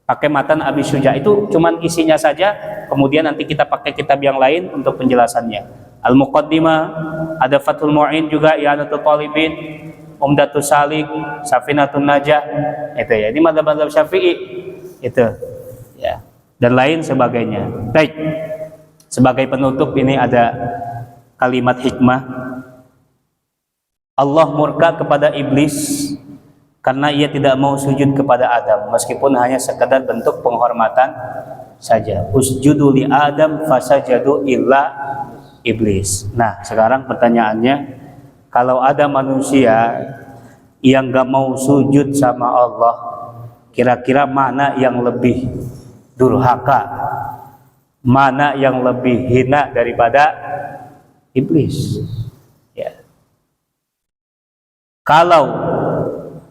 Speaker 1: pakai matan Abi Syuja. Itu cuman isinya saja, kemudian nanti kita pakai kitab yang lain untuk penjelasannya. Al-Muqaddimah, ada Fathul Mu'in juga, I'anatul Talibin, Umdatus Salik, Safinatun Najah. Itu ya, ini mazhab Syafi'i itu ya, dan lain sebagainya. Baik, sebagai penutup ini ada kalimat hikmah. Allah murka kepada iblis karena ia tidak mau sujud kepada Adam, meskipun hanya sekedar bentuk penghormatan saja. Usjudu li Adam fasajadu illa iblis. Nah, sekarang pertanyaannya, kalau ada manusia yang gak mau sujud sama Allah, kira-kira mana yang lebih durhaka, mana yang lebih hina daripada iblis? Ya. Kalau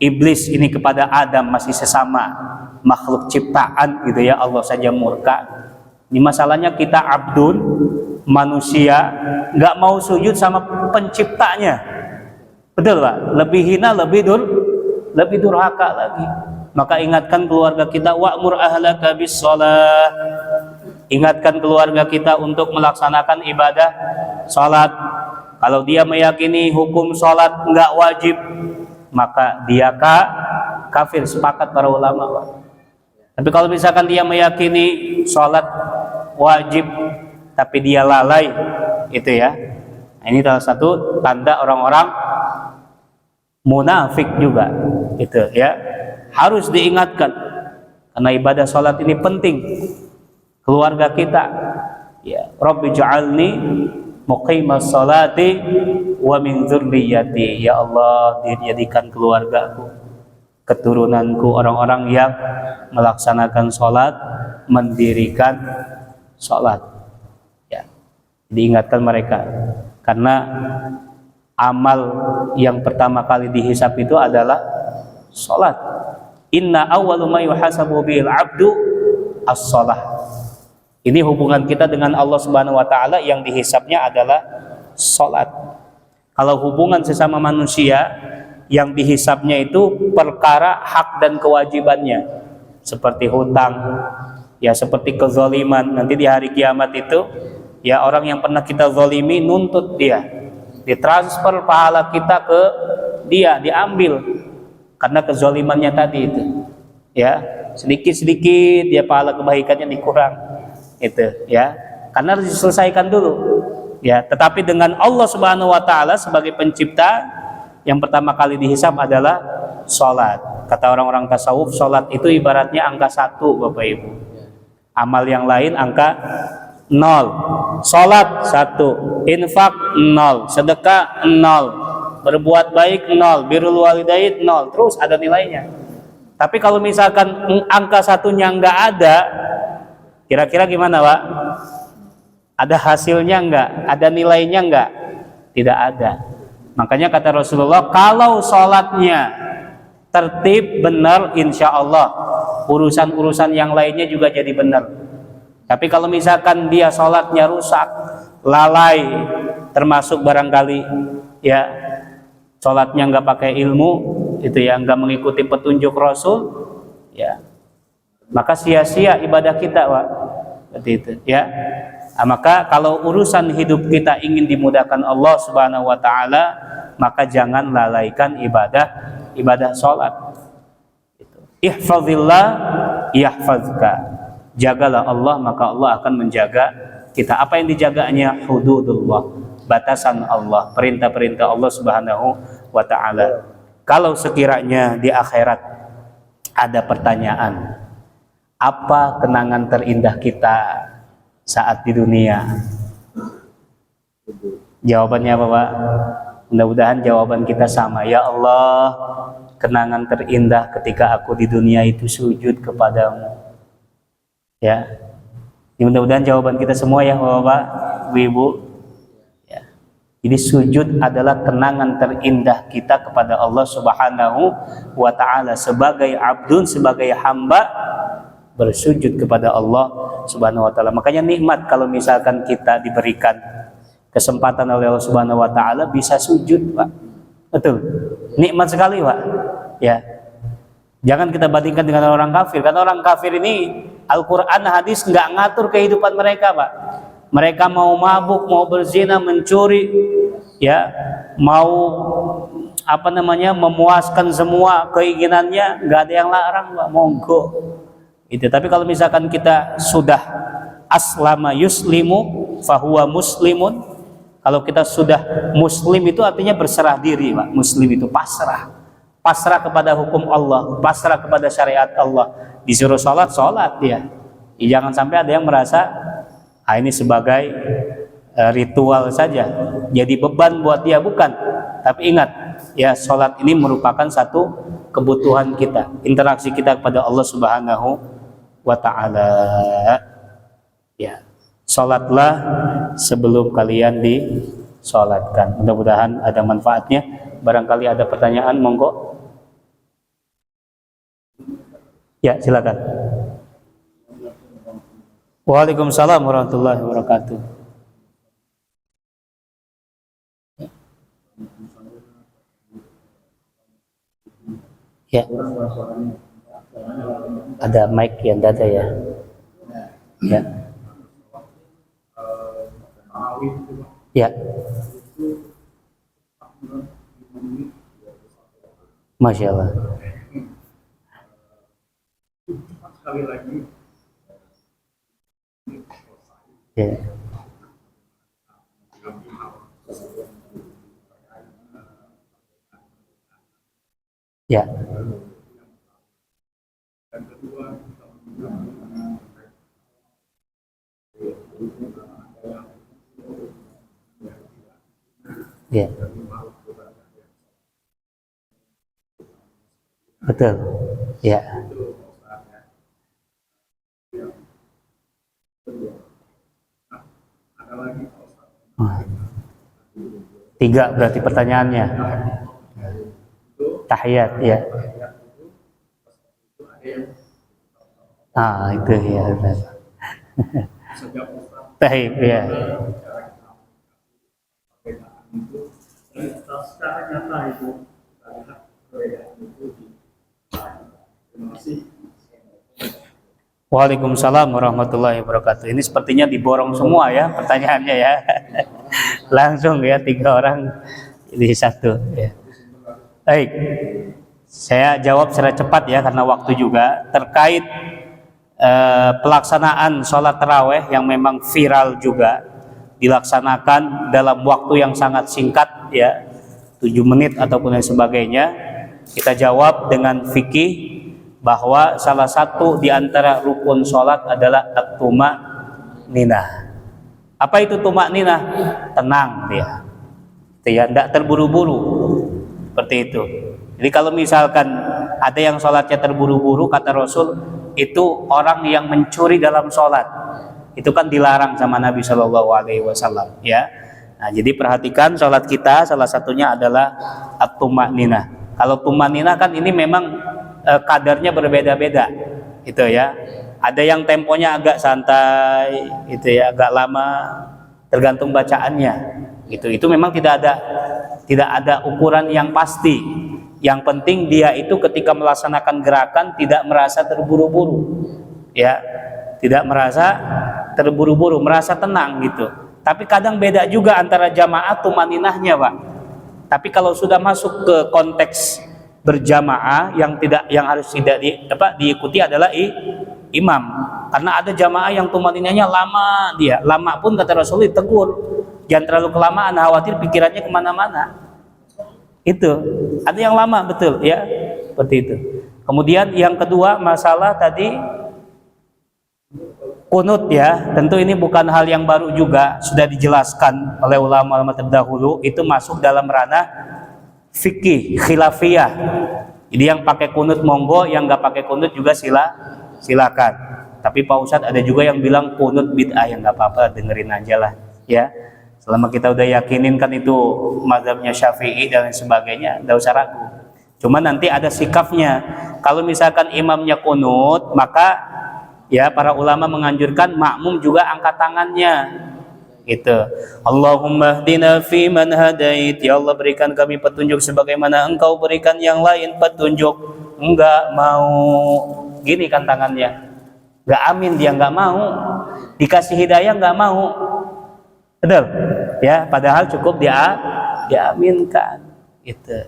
Speaker 1: iblis ini kepada Adam masih sesama makhluk ciptaan gitu ya, Allah saja murka. Ini masalahnya kita abdun, manusia, nggak mau sujud sama penciptanya. Betul Pak? Lebih hina, lebih durhaka lagi. Maka ingatkan keluarga kita, wa'mur ahlaka bis shalah. Ingatkan keluarga kita untuk melaksanakan ibadah salat. Kalau dia meyakini hukum salat enggak wajib, maka dia kafir, sepakat para ulama Pak. Tapi kalau misalkan dia meyakini salat wajib tapi dia lalai, itu ya, ini salah satu tanda orang-orang munafik juga. Itu ya. Harus diingatkan karena ibadah salat ini penting. Keluarga kita, ya, Rabbi ja'alni muqimas salati wa min dzurriyyati. Ya Allah, jadikan keluargaku, keturunanku orang-orang yang melaksanakan salat, mendirikan salat. Ya. Diingatkan mereka karena amal yang pertama kali dihisab itu adalah salat. Inna awwalu ma yuhasabu bil 'abdu as-shalah. Ini hubungan kita dengan Allah Subhanahu wa taala yang dihisabnya adalah salat. Kalau hubungan sesama manusia yang dihisabnya itu perkara hak dan kewajibannya, seperti hutang, ya, seperti kezaliman. Nanti di hari kiamat itu, ya, orang yang pernah kita zalimi nuntut dia, ditransfer pahala kita ke dia, diambil karena kezalimannya tadi itu, ya, sedikit-sedikit dia pahala kebaikannya dikurang, itu, ya, karena harus diselesaikan dulu, ya. Tetapi dengan Allah Subhanahu wa taala sebagai pencipta, yang pertama kali dihisab adalah salat. Kata orang-orang tasawuf, salat itu ibaratnya angka 1, Bapak Ibu. Amal yang lain angka 0. Salat 1, infak 0, sedekah 0, berbuat baik 0, birrul walidain 0, terus ada nilainya. Tapi kalau misalkan angka 1-nya nggak ada, kira-kira gimana, Pak? Ada hasilnya nggak? Ada nilainya nggak? Tidak ada. Makanya kata Rasulullah, kalau sholatnya tertib benar, insya Allah urusan-urusan yang lainnya juga jadi benar. Tapi kalau misalkan dia sholatnya rusak, lalai, termasuk barangkali, ya, sholatnya nggak pakai ilmu, itu ya, nggak mengikuti petunjuk Rasul, ya, maka sia-sia ibadah kita, Pak. Seperti itu, ya. Maka kalau urusan hidup kita ingin dimudahkan Allah Subhanahu wa taala, maka jangan lalaikan ibadah sholat. Ihfazillah yahfazka. Jagalah Allah, maka Allah akan menjaga kita. Apa yang dijaganya? Hududullah, batasan Allah, perintah-perintah Allah Subhanahu wa taala. Kalau sekiranya di akhirat ada pertanyaan, apa kenangan terindah kita saat di dunia? Jawabannya apa, Pak? Mudah-mudahan jawaban kita sama. Ya Allah, kenangan terindah ketika aku di dunia itu sujud kepadamu. Ya, mudah-mudahan jawaban kita semua, ya Bapak, Ibu. Ya. Jadi sujud adalah kenangan terindah kita kepada Allah Subhanahu wa taala sebagai abdun, sebagai hamba bersujud kepada Allah Subhanahu wa taala. Makanya nikmat kalau misalkan kita diberikan kesempatan oleh Allah Subhanahu wa taala bisa sujud, Pak. Betul. Nikmat sekali, Pak. Ya. Jangan kita bandingkan dengan orang kafir. Karena orang kafir ini Al-Quran, hadis nggak ngatur kehidupan mereka, Pak. Mereka mau mabuk, mau berzina, mencuri, ya, mau memuaskan semua keinginannya, nggak ada yang larang, Pak. Monggo. Itu. Tapi kalau misalkan kita sudah aslama yuslimu fahuwa muslimun, kalau kita sudah muslim itu artinya berserah diri, Pak. Muslim itu pasrah kepada hukum Allah, pasrah kepada syariat Allah. Disuruh sholat, sholat dia. Ya, jangan sampai ada yang merasa ini sebagai ritual saja, jadi beban buat dia, bukan. Tapi ingat, ya, sholat ini merupakan satu kebutuhan kita, interaksi kita kepada Allah Subhanahu wa ta'ala. Ya, sholatlah sebelum kalian disolatkan. Mudah-mudahan ada manfaatnya. Barangkali ada pertanyaan, monggo. Ya, silakan. Waalaikumsalam warahmatullahi wabarakatuh. Ya. Ada mic yang ada, ya. Ya. Ya. Masya Allah. Sekali lagi. Ya. Ya. Ya. Betul. Ya. Oh. 3 berarti pertanyaannya. Tahiyat, ya. Ah, itu ya. Tahiyat, ya.
Speaker 2: Secara nyata itu kita lihat perbedaan itu di terima kasih.
Speaker 1: Waalaikumsalam warahmatullahi wabarakatuh. Ini sepertinya diborong semua ya pertanyaannya ya. Langsung ya 3 orang jadi 1 ya. Baik, saya jawab secara cepat ya karena waktu juga terkait pelaksanaan sholat taraweh yang memang viral juga dilaksanakan dalam waktu yang sangat singkat ya, 7 menit ataupun lain sebagainya. Kita jawab dengan fikih bahwa salah satu di antara rukun sholat adalah at-tumaninah. Apa itu tumaninah? Tenang dia. Tidak terburu-buru. Seperti itu. Jadi kalau misalkan ada yang sholatnya terburu-buru, kata Rasul, itu orang yang mencuri dalam sholat. Itu kan dilarang sama Nabi Shallallahu Alaihi Wasallam. Ya. Nah, jadi perhatikan sholat kita salah satunya adalah at-tumaninah. Kalau tumaninah kan ini memang kadarnya berbeda-beda, itu ya. Ada yang temponya agak santai, itu ya, agak lama, tergantung bacaannya. Itu memang tidak ada ukuran yang pasti. Yang penting dia itu ketika melaksanakan gerakan tidak merasa terburu-buru, ya, tidak merasa terburu-buru, merasa tenang gitu. Tapi kadang beda juga antara jamaah tumaninahnya, Pak. Tapi kalau sudah masuk ke konteks berjamaah yang harus tidak diikuti adalah imam, karena ada jamaah yang tumaninahnya lama, dia lama pun kata Rasul ditegur, jangan terlalu kelamaan, khawatir pikirannya kemana-mana. Itu ada yang lama, betul ya, seperti itu. Kemudian yang kedua masalah tadi kunut ya, tentu ini bukan hal yang baru juga, sudah dijelaskan oleh ulama-ulama terdahulu, itu masuk dalam ranah fikih khilafiyah. Jadi yang pakai kunut monggo, yang nggak pakai kunut juga silakan. Tapi Pak Ustadz ada juga yang bilang kunut bid'ah, yang nggak apa-apa, dengerin aja lah ya. Selama kita udah yakinin kan itu mazhabnya Syafi'i dan lain sebagainya, nggak usah ragu. Cuma nanti ada sikapnya. Kalau misalkan imamnya kunut, maka ya para ulama menganjurkan makmum juga angkat tangannya. Gitu. Allahumma hdina fi man hadait, ya Allah berikan kami petunjuk sebagaimana Engkau berikan yang lain petunjuk. Enggak mau, gini kan tangannya, enggak amin, dia enggak mau dikasih hidayah, enggak mau, betul ya, padahal cukup dia diaminkan.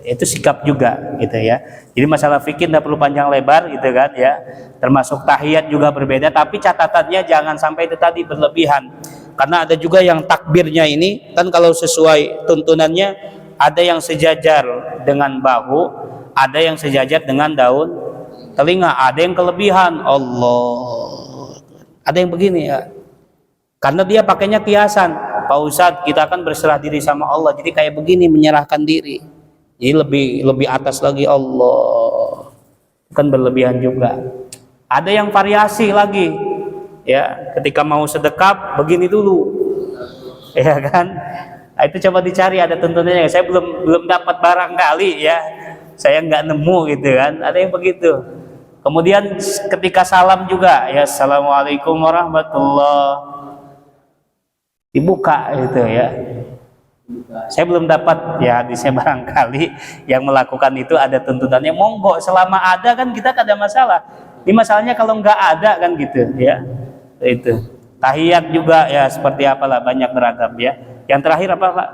Speaker 1: Itu sikap juga gitu ya. Jadi masalah fikih tidak perlu panjang lebar gitu kan ya. Termasuk tahiyat juga berbeda, tapi catatannya jangan sampai itu tadi berlebihan. Karena ada juga yang takbirnya ini kan kalau sesuai tuntunannya ada yang sejajar dengan bahu, ada yang sejajar dengan daun telinga, ada yang kelebihan. Allah, ada yang begini ya. Karena dia pakainya kiasan. Pak Ustadz, kita akan berserah diri sama Allah, jadi kayak begini menyerahkan diri. Jadi lebih atas lagi, Allah, kan berlebihan juga. Ada yang variasi lagi. Ya, ketika mau sedekap begini dulu, ya kan? Nah, itu coba dicari ada tuntunannya. Saya belum dapat barangkali ya, saya nggak nemu gitu kan. Ada yang begitu. Kemudian ketika salam juga, ya assalamualaikum warahmatullah, dibuka gitu ya. Saya belum dapat ya hadisnya, barangkali yang melakukan itu ada tuntunannya. Monggo, selama ada kan kita tidak ada masalah. Ini masalahnya kalau nggak ada kan gitu ya. Itu tahiyat juga ya seperti apalah, banyak beragam ya. Yang terakhir apa Pak?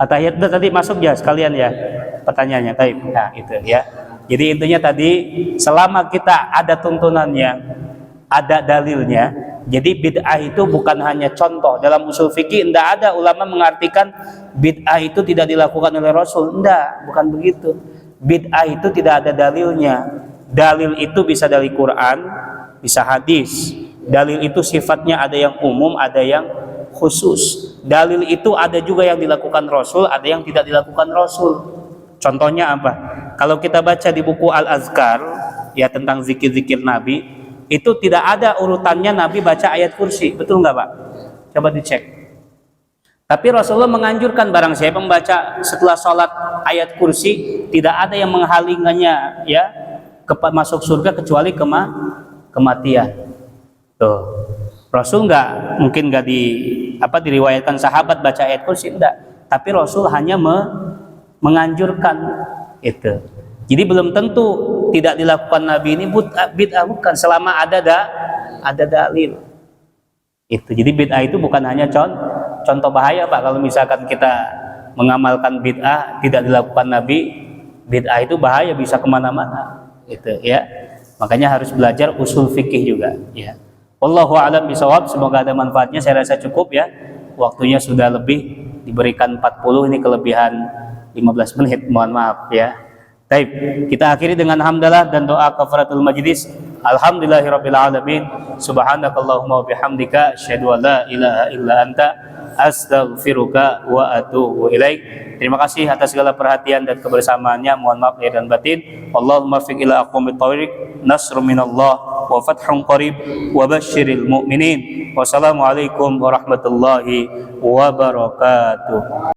Speaker 1: Tahiyat udah tadi masuk ya sekalian ya pertanyaannya. Nah itu ya. Jadi intinya tadi selama kita ada tuntunannya, ada dalilnya, Jadi bid'ah itu bukan hanya contoh. Dalam usul fikih tidak ada ulama mengartikan bid'ah itu tidak dilakukan oleh Rasul. Tidak, bukan begitu. Bid'ah itu tidak ada dalilnya. Dalil itu bisa dari Quran, bisa hadis. Dalil itu sifatnya ada yang umum, ada yang khusus. Dalil itu ada juga yang dilakukan Rasul, ada yang tidak dilakukan Rasul. Contohnya apa? Kalau kita baca di buku Al-Azkar ya tentang zikir-zikir Nabi, itu tidak ada urutannya Nabi baca ayat kursi. Betul nggak Pak? Coba dicek. Tapi Rasulullah menganjurkan barang siapa membaca setelah sholat ayat kursi, tidak ada yang menghalanginya ya masuk surga kecuali kematian. Tuh. Rasul mungkin nggak diriwayatkan sahabat baca ayat kursi, enggak. Tapi Rasul hanya menganjurkan itu. Jadi belum tentu tidak dilakukan Nabi ini bid'ah, bukan, selama ada dalil. Itu. Jadi bid'ah itu bukan hanya contoh bahaya Pak. Kalau misalkan kita mengamalkan bid'ah tidak dilakukan Nabi, bid'ah itu bahaya, bisa kemana-mana. Itu ya. Makanya harus belajar usul fikih juga. Ya. Wallahu a'lam bishawab. Semoga ada manfaatnya. Saya rasa cukup ya. Waktunya sudah lebih, diberikan 40, ini kelebihan 15 menit, mohon maaf ya. Baik, kita akhiri dengan hamdalah dan doa kafaratul majlis. Alhamdulillahirabbil alamin. Subhanakallahumma wa bihamdika asyhadu an la ilaha illa anta astaghfiruka wa atubu ilaik. Terima kasih atas segala perhatian dan kebersamaannya. Mohon maaf lahir dan batin. Allahumma fiq ila aqwamit thoriq, nasrun minallah wa fathun qarib wa basyiril mu'minin. Wassalamualaikum warahmatullahi wabarakatuh.